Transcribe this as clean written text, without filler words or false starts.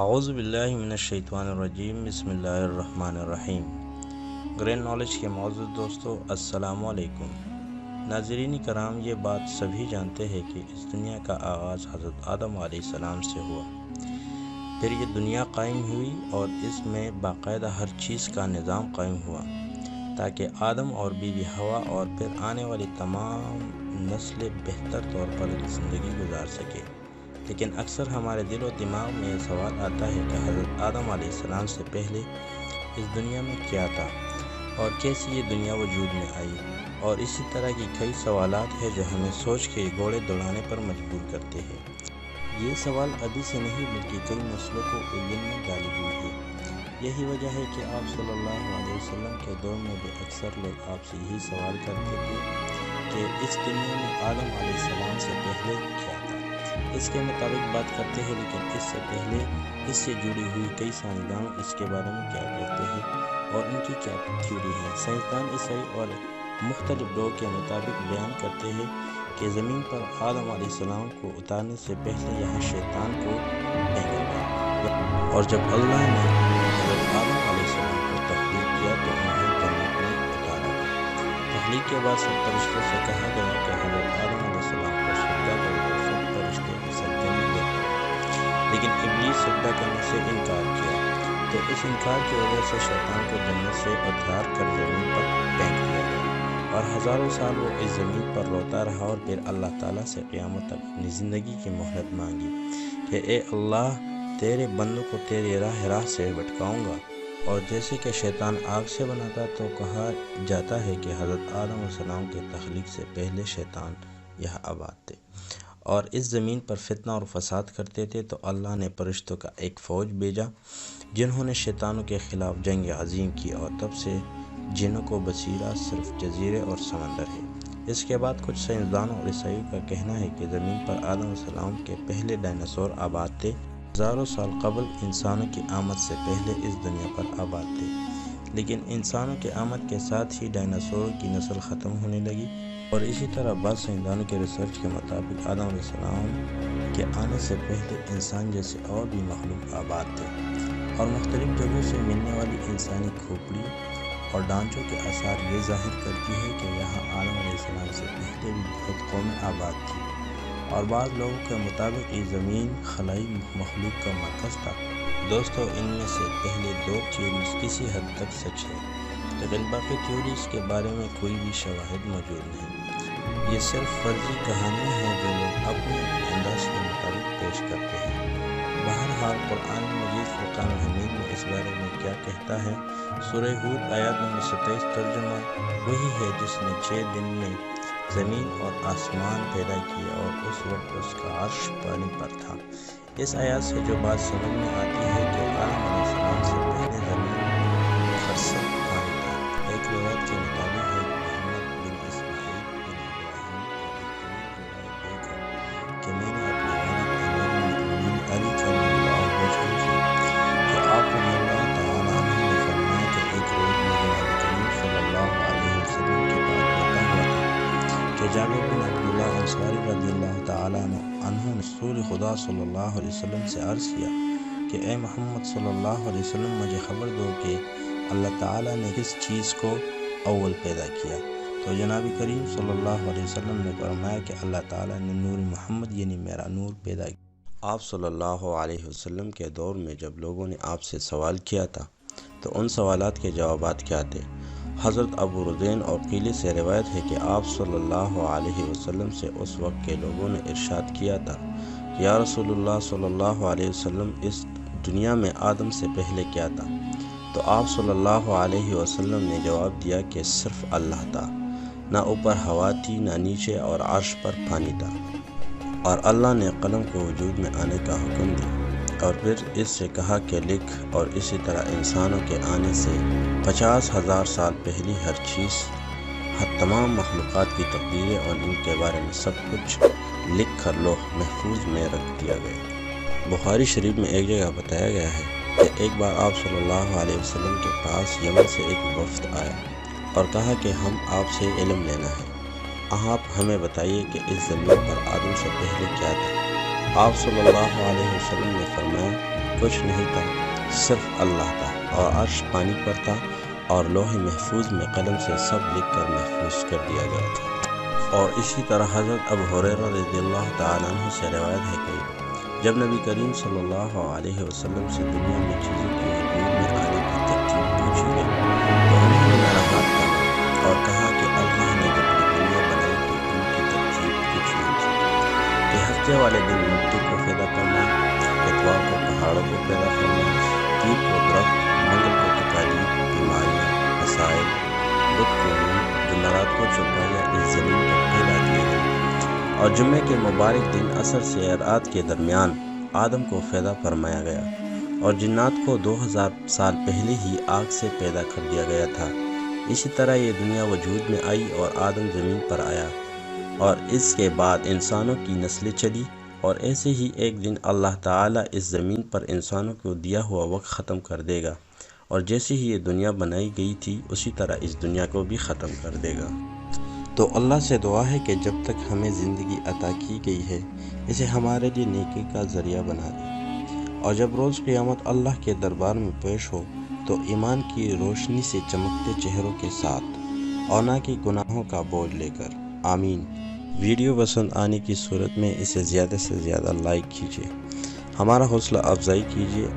اعوذ باللہ من الشیطان الرجیم، بسم اللہ الرحمن الرحیم۔ گرین نالج کے معزز دوستو، السلام علیکم۔ ناظرین کرام، یہ بات سبھی جانتے ہیں کہ اس دنیا کا آغاز حضرت آدم علیہ السلام سے ہوا، پھر یہ دنیا قائم ہوئی اور اس میں باقاعدہ ہر چیز کا نظام قائم ہوا تاکہ آدم اور بی بی حوا اور پھر آنے والی تمام نسلیں بہتر طور پر زندگی گزار سکے۔ لیکن اکثر ہمارے دل و دماغ میں یہ سوال آتا ہے کہ حضرت آدم علیہ السلام سے پہلے اس دنیا میں کیا تھا اور کیسی یہ دنیا وجود میں آئی، اور اسی طرح کی کئی سوالات ہیں جو ہمیں سوچ کے گھوڑے دوڑانے پر مجبور کرتے ہیں۔ یہ سوال ابھی سے نہیں بلکہ کئی نسلوں کو الجھن میں ڈالی ہوئی ہے۔ یہی وجہ ہے کہ آپ صلی اللہ علیہ وسلم کے دور میں بھی اکثر لوگ آپ سے یہی سوال کرتے تھے کہ اس دنیا میں آدم علیہ السلام سے پہلے کیا تھا۔ اس کے مطابق بات کرتے ہیں، لیکن اس سے پہلے اس سے جڑی ہوئی کئی سائنسدان اس کے بارے میں کیا کہتے ہیں اور ان کی کیا تھیوری ہے۔ سائنسدان عیسائی اور مختلف لوگوں کے مطابق بیان کرتے ہیں کہ زمین پر آدم علیہ السلام کو اتارنے سے پہلے یہاں شیطان کو پھینکا گیا، اور جب اللہ نے حضرت آدم علیہ السلام کو تخلیق کیا تو انہیں جنت میں اتارا گیا۔ تخلیق کے بعد سب فرشتوں سے کہا گیا کہ حضرت آدم علیہ السلام کو سجدہ کرو، سب فرشتے سجدے میں گئے، لیکن ابلیس سجدہ کرنے سے انکار کیا، تو اس انکار کی وجہ سے شیطان کو جنت سے اتار کر زمین پر پھینک دیا گیا، اور ہزاروں سال وہ اس زمین پر روتا رہا، اور پھر اللہ تعالیٰ سے قیامت تک اپنی زندگی کی مہلت مانگی کہ اے اللہ، تیرے بندوں کو تیری راہ سے بھٹکاؤں گا۔ اور جیسے کہ شیطان آگ سے بنا تھا، تو کہا جاتا ہے کہ حضرت آدم علیہ السلام کے تخلیق سے پہلے شیطان یہاں آباد تھے اور اس زمین پر فتنہ اور فساد کرتے تھے، تو اللہ نے فرشتوں کا ایک فوج بھیجا جنہوں نے شیطانوں کے خلاف جنگ عظیم کی، اور تب سے جنوں کو بصیرہ صرف جزیرے اور سمندر ہے۔ اس کے بعد کچھ سائنسدانوں اور عیسائیوں کا کہنا ہے کہ زمین پر آدم علیہ السلام کے پہلے ڈائناسور آباد تھے، ہزاروں سال قبل انسانوں کی آمد سے پہلے اس دنیا پر آباد تھے، لیکن انسانوں کے آمد کے ساتھ ہی ڈائناسوروں کی نسل ختم ہونے لگی، اور اسی طرح بعض سائنسدانوں کے ریسرچ کے مطابق آدم علیہ السلام کے آنے سے پہلے انسان جیسے اور بھی مخلوق آباد تھے، اور مختلف جگہوں سے ملنے والی انسانی کھوپڑی اور ڈانچوں کے آثار یہ ظاہر کرتی ہے کہ یہاں آدم علیہ السلام سے پہلے بھی بہت قومیں آباد تھیں، اور بعض لوگوں کے مطابق یہ زمین خلائی مخلوق کا مرکز تھا۔ دوستو، ان میں سے پہلے دو تھیوریز کسی حد تک سچ ہے، لیکن باقی تھیوریز کے بارے میں کوئی بھی شواہد موجود نہیں۔ یہ صرف فرضی کہانیاں ہیں جو لوگ اپنے انداز کے مطابق پیش کرتے ہیں۔ بہرحال قرآن مجید فرقان حمید میں اس بارے میں کیا کہتا ہے؟ سورہ ہود آیات نمبر 27 ترجمہ وہی ہے جس نے 6 دن میں زمین اور آسمان پیدا کیے، اور اس وقت اس کا عرش پانی پر تھا۔ اس آیات سے جو بات سمجھ میں آتی ہے کہ آدم علیہ السلام سے پہلے زمین خرسک پانی تھا۔ ایک روایت کے مطابق ہے محمد بن اسماعیل بن ابراہیم نے ایک روایت دے کر کہ میں نے اپنے والد امیر المؤمنین علی کرم اللہ وجہہ سے کہ آپ رضی اللہ تعالیٰ عنہ نے فرمایا کہ ایک روز میں جناب کریم صلی اللہ علیہ وسلم کے پاس بیٹھا ہوا تھا کہ جابر بن عبداللہ انصاری رضی اللہ تعالیٰ عنہ نے رسول خدا صلی اللہ علیہ وسلم سے عرض کیا کہ اے محمد صلی اللہ علیہ وسلم، مجھے خبر دو کہ اللہ تعالیٰ نے کس چیز کو اول پیدا کیا؟ تو جناب کریم صلی اللہ علیہ وسلم نے فرمایا کہ اللہ تعالیٰ نے نور محمد یعنی میرا نور پیدا کیا۔ آپ صلی اللہ علیہ وسلم کے دور میں جب لوگوں نے آپ سے سوال کیا تھا تو ان سوالات کے جوابات کیا تھے؟ حضرت ابو رزین اور قیلے سے روایت ہے کہ آپ صلی اللہ علیہ وسلم سے اس وقت کے لوگوں نے ارشاد کیا تھا، یا رسول اللہ صلی اللہ علیہ وسلم، اس دنیا میں آدم سے پہلے کیا تھا؟ تو آپ صلی اللہ علیہ وسلم نے جواب دیا کہ صرف اللہ تھا، نہ اوپر ہوا تھی نہ نیچے، اور عرش پر پانی تھا، اور اللہ نے قلم کو وجود میں آنے کا حکم دیا، اور پھر اس سے کہا کہ لکھ، اور اسی طرح انسانوں کے آنے سے 50,000 سال پہلی ہر چیز، تمام مخلوقات کی تقدیریں اور ان کے بارے میں سب کچھ لکھ کر لوح محفوظ میں رکھ دیا گیا۔ بخاری شریف میں ایک جگہ بتایا گیا ہے کہ ایک بار آپ صلی اللہ علیہ وسلم کے پاس یمن سے ایک وفد آیا اور کہا کہ ہم آپ سے علم لینا ہے، آپ ہمیں بتائیے کہ اس زمین پر آدم سے پہلے کیا تھا؟ آپ صلی اللہ علیہ وسلم نے فرمایا کچھ نہیں تھا، صرف اللہ تھا، اور عرش پانی پر تھا، اور لوح محفوظ میں قلم سے سب لکھ کر محفوظ کر دیا گیا تھا۔ اور اسی طرح حضرت ابو ہریرہ رضی اللہ تعالیٰ عنہ سے روایت ہے کہ جب نبی کریم صلی اللہ علیہ وسلم سے دنیا میں چیزوں کے وجود میں آنے کی ترتیب پوچھی گئی تو انہوں نے میرا ہاتھ تھاما اور کہا کہ اللہ نے جب یہ دنیا بنائی تو ان کی ترتیب کچھ نہیں تھی کہ ہفتے والے دن مٹی کو پیدا کرنا، اتوار کو پہاڑوں کو پیدا کرنا، تیر کو درخت، منگل کو تکالیف، بیماریاں، مسائل، بدھ کو نون، جمعرات کو چوپایاں اس زمین پر پیدا کیے گئے، اور جمعے کے مبارک دن عصر سے رات کے درمیان آدم کو پیدا فرمایا گیا، اور جنات کو 2000 سال پہلے ہی آگ سے پیدا کر دیا گیا تھا۔ اسی طرح یہ دنیا وجود میں آئی اور آدم زمین پر آیا، اور اس کے بعد انسانوں کی نسلیں چلی، اور ایسے ہی ایک دن اللہ تعالیٰ اس زمین پر انسانوں کو دیا ہوا وقت ختم کر دے گا، اور جیسے ہی یہ دنیا بنائی گئی تھی اسی طرح اس دنیا کو بھی ختم کر دے گا۔ تو اللہ سے دعا ہے کہ جب تک ہمیں زندگی عطا کی گئی ہے اسے ہمارے لیے نیکی کا ذریعہ بنا دے، اور جب روز قیامت اللہ کے دربار میں پیش ہو تو ایمان کی روشنی سے چمکتے چہروں کے ساتھ، اور نہ کہ گناہوں کا بوجھ لے کر۔ آمین۔ ویڈیو پسند آنے کی صورت میں اسے زیادہ سے زیادہ لائک کیجیے، ہمارا حوصلہ افزائی کیجیے۔